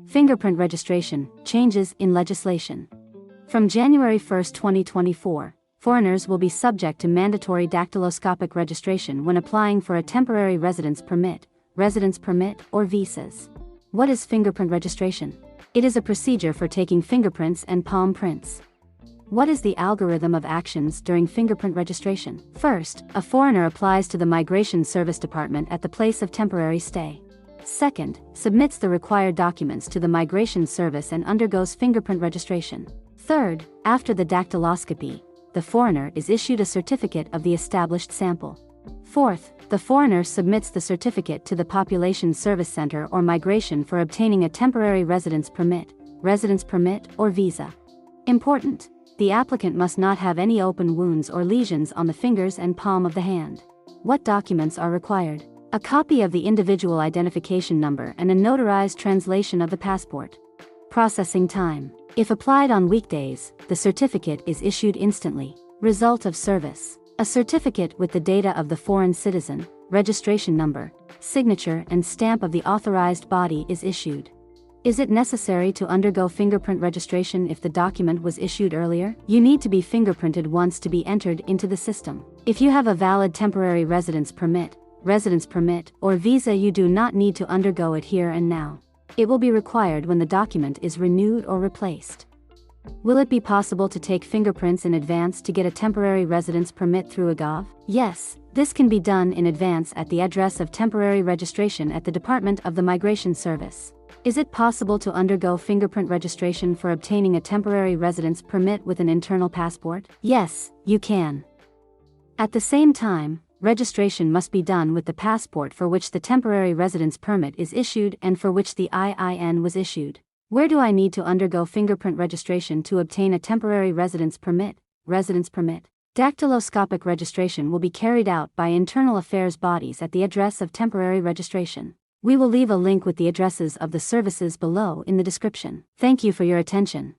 Fingerprint registration, changes in legislation. From January 1, 2024, foreigners will be subject to mandatory dactyloscopic registration when applying for a temporary residence permit, or visas. What is fingerprint registration? It is a procedure for taking fingerprints and palm prints. What is the algorithm of actions during fingerprint registration? First, a foreigner applies to the Migration Service Department at the place of temporary stay. Second, submits the required documents to the Migration Service and undergoes fingerprint registration. Third, after the dactyloscopy, the foreigner is issued a certificate of the established sample. Fourth, the foreigner submits the certificate to the Population Service Center or Migration for obtaining a temporary residence permit, or visa. Important: the applicant must not have any open wounds or lesions on the fingers and palm of the hand. What documents are required? A copy of the individual identification number and a notarized translation of the passport. Processing time: if applied on weekdays, the certificate is issued instantly. Result of service: a certificate with the data of the foreign citizen, registration number, signature and stamp of the authorized body is issued. Is it necessary to undergo fingerprint registration if the document was issued earlier? You need to be fingerprinted once to be entered into the system. If you have a valid temporary residence permit, or visa, you do not need to undergo it here and now. It will be required when the document is renewed or replaced. Will it be possible to take fingerprints in advance to get a temporary residence permit through AGOV? Yes, this can be done in advance at the address of temporary registration at the Department of the Migration Service. Is it possible to undergo fingerprint registration for obtaining a temporary residence permit with an internal passport? Yes, you can. At the same time, registration must be done with the passport for which the temporary residence permit is issued and for which the IIN was issued. Where do I need to undergo fingerprint registration to obtain a temporary residence permit? Dactyloscopic registration will be carried out by internal affairs bodies at the address of temporary registration. We will leave a link with the addresses of the services below in the description. Thank you for your attention.